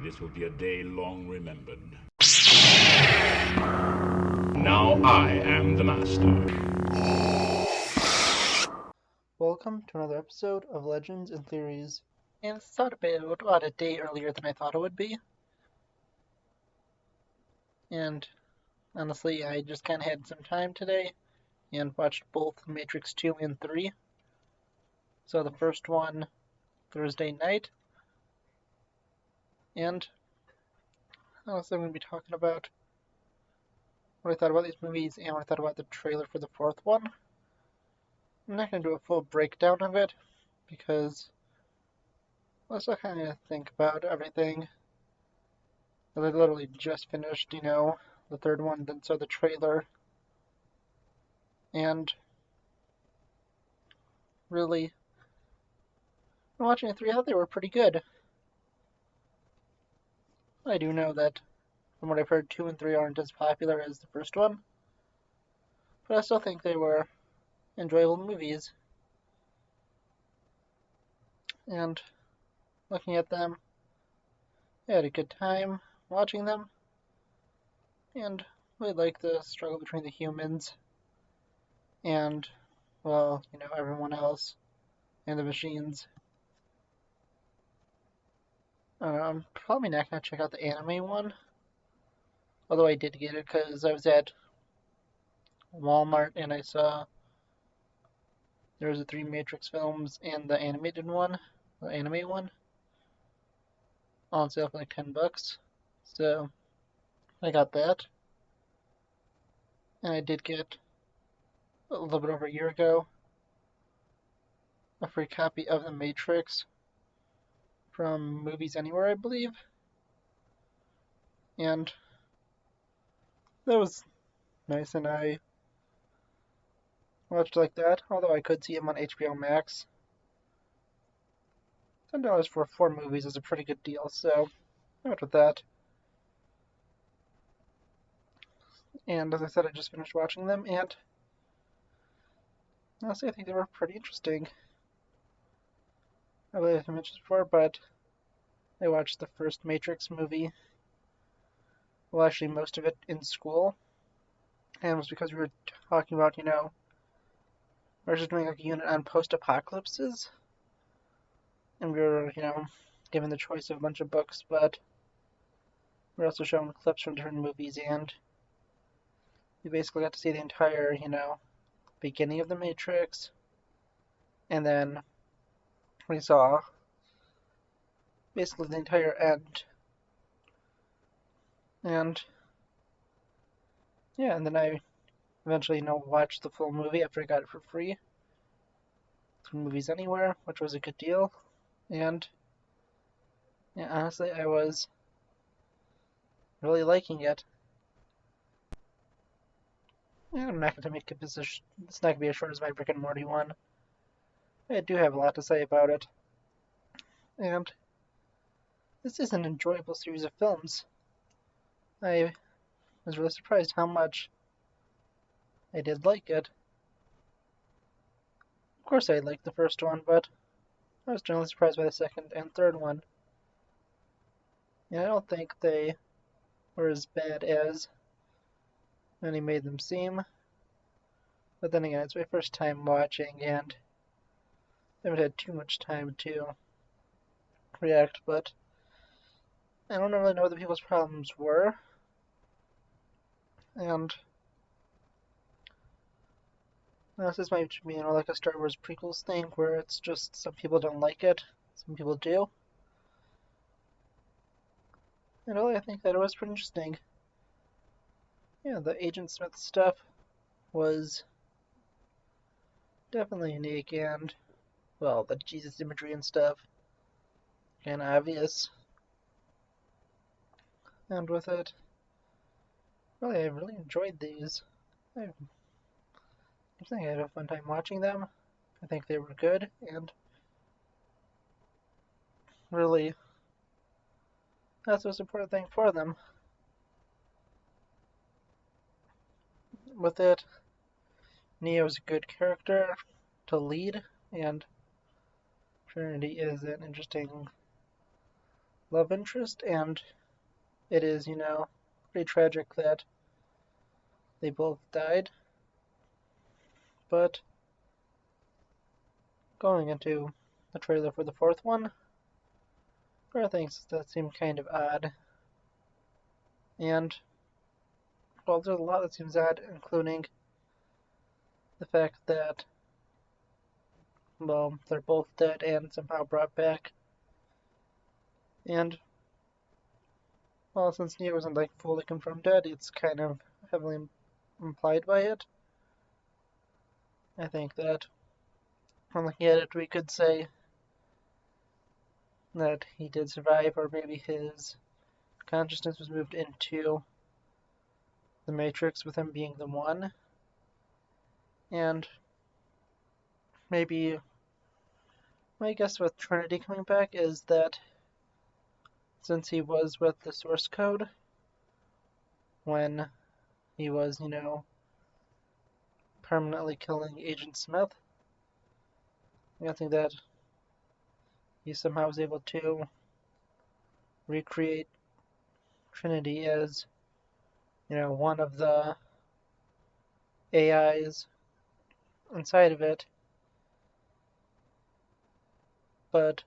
This will be a day long remembered. Now I am the master. Welcome to another episode of Legends and Theories. And it's thought about a day earlier than I thought it would be. And honestly, I just kind of had some time today and watched both Matrix 2 and 3. So the first one Thursday night. And honestly, I'm going to be talking about what I thought about these movies and what I thought about the trailer for the fourth one. I'm not going to do a full breakdown of it because let's just kind of think about everything. I literally just finished, the third one, then saw the trailer. And really, watching the three, I thought they were pretty good. I do know that, from what I've heard, 2 and 3 aren't as popular as the first one, but I still think they were enjoyable movies. And looking at them, I had a good time watching them, and really like the struggle between the humans and, well, everyone else and the machines. I'm probably not going to check out the anime one, although I did get it because I was at Walmart and I saw there was the 3 Matrix films and the animated one, the anime one, on sale for like $10. So I got that. And I did get a little bit over a year ago a free copy of The Matrix from Movies Anywhere, I believe. And that was nice, and I watched like that, although I could see him on HBO Max. $10 for 4 movies is a pretty good deal, so I went with that. And as I said, I just finished watching them, and honestly, I think they were pretty interesting. I believe I mentioned before, but I watched the first Matrix movie, well, actually, most of it in school, and it was because we were talking about, we were just doing like a unit on post-apocalypses, and we were, given the choice of a bunch of books, but we were also shown clips from different movies, and we basically got to see the entire, beginning of the Matrix, and then we saw basically the entire end. And yeah, and then I eventually, watched the full movie after I got it for free through Movies Anywhere, which was a good deal. And yeah, honestly, I was really liking it. Yeah, I'm not going to make it's not going to be as short as my Rick and Morty one. I do have a lot to say about it. And this is an enjoyable series of films. I was really surprised how much I did like it. Of course, I liked the first one, but I was generally surprised by the second and third one. And I don't think they were as bad as many made them seem. But then again, it's my first time watching, and I haven't had too much time to react, but I don't really know what the people's problems were. And this might be, like a Star Wars prequels thing, where it's just some people don't like it, some people do. And really, I think that it was pretty interesting. Yeah, the Agent Smith stuff was definitely unique, and, well, the Jesus imagery and stuff, kind of obvious. And with it, really, I really enjoyed these. I think I had a fun time watching them. I think they were good, and really, that's the most important thing for them. With it, Neo's a good character to lead, and Trinity is an interesting love interest, and it is, pretty tragic that they both died. But going into the trailer for the fourth one, there are things that seem kind of odd. And, well, there's a lot that seems odd, including the fact that, well, they're both dead and somehow brought back. And, well, since Neo wasn't like fully confirmed dead, it's kind of heavily implied by it. I think that from looking at it, we could say that he did survive, or maybe his consciousness was moved into the Matrix with him being the one. And maybe my guess with Trinity coming back is that since he was with the source code when he was, permanently killing Agent Smith, I think that he somehow was able to recreate Trinity as, one of the AIs inside of it. But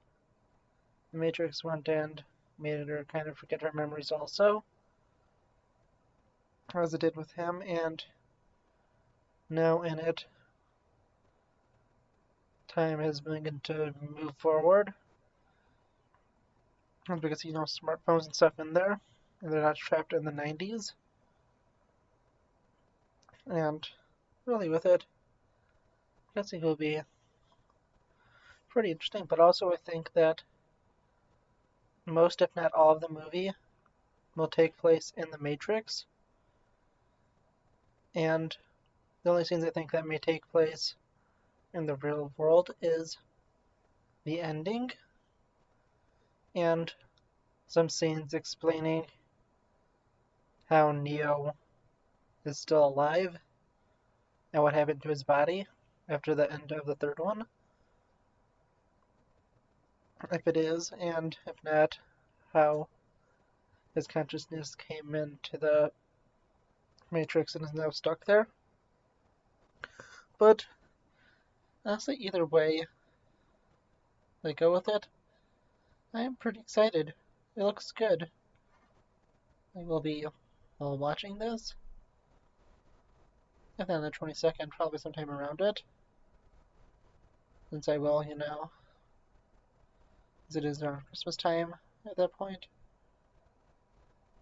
the Matrix went and made her kind of forget her memories also, as it did with him, and now in it, time is beginning to move forward. That's because, smartphones and stuff in there, and they're not trapped in the 90s. And really with it, I guess it will be pretty interesting, but also I think that most, if not all, of the movie will take place in the Matrix. And the only scenes I think that may take place in the real world is the ending and some scenes explaining how Neo is still alive and what happened to his body after the end of the third one. If it is, and if not, how his consciousness came into the Matrix and is now stuck there. But honestly, either way they go with it, I am pretty excited. It looks good. I will be watching this. And then on the 22nd, probably sometime around it. Since I will, as it is around Christmas time at that point.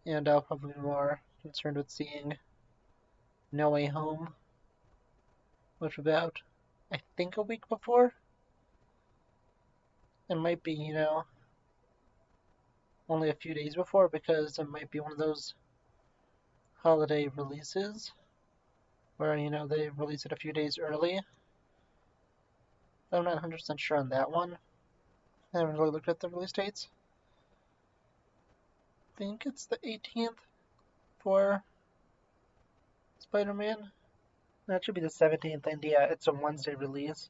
And I'll probably be more concerned with seeing No Way Home, which about, I think, a week before. It might be, only a few days before, because it might be one of those holiday releases where, they release it a few days early. I'm not 100% sure on that one. I haven't really looked at the release dates. I think it's the 18th for Spider-Man. That should be the 17th, and yeah, it's a Wednesday release.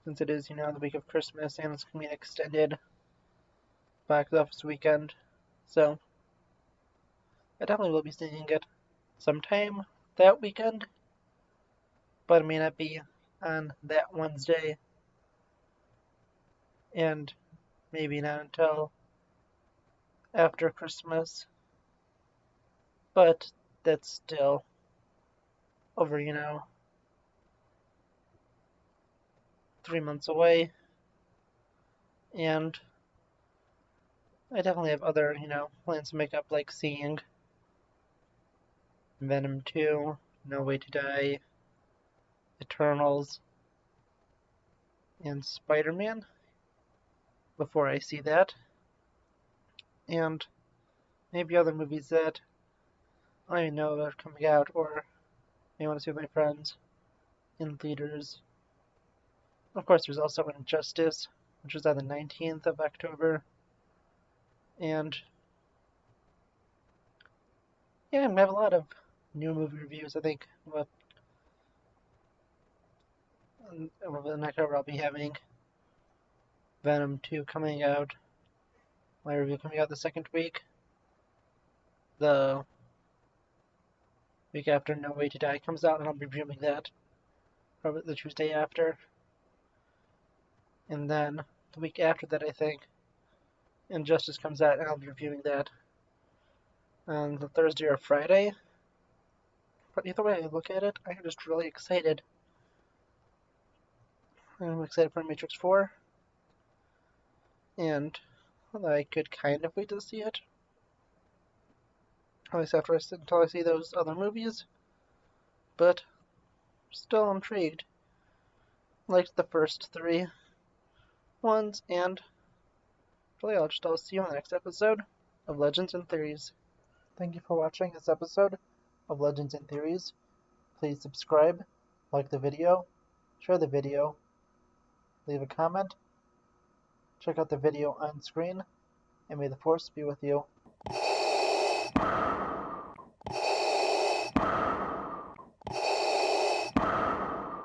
Since it is, the week of Christmas, and it's going to be an extended box office weekend. So, I definitely will be seeing it sometime that weekend. But it may not be on that Wednesday. And maybe not until after Christmas. But that's still over, 3 months away. And I definitely have other, plans to make up, like seeing Venom 2, No Way to Die, Eternals, and Spider-Man before I see that. And maybe other movies that I know are coming out, or I want to see with my friends in theaters. Of course, there's also Injustice, which is on the 19th of October. And yeah, we have a lot of new movie reviews. I think over the next hour I'll be having Venom 2 coming out, My review coming out the second week. The week after No Way to Die comes out, and I'll be reviewing that. Probably the Tuesday after. And then the week after that, I think, Injustice comes out, and I'll be reviewing that on the Thursday or Friday. But either way I look at it, I'm just really excited. I'm excited for Matrix 4, and I could kind of wait to see it. At least until I see those other movies. But still intrigued. Liked the first 3 ones, and really I'll see you in the next episode of Legends and Theories. Thank you for watching this episode of Legends and Theories. Please subscribe, like the video, share the video, leave a comment, check out the video on screen, and may the Force be with you.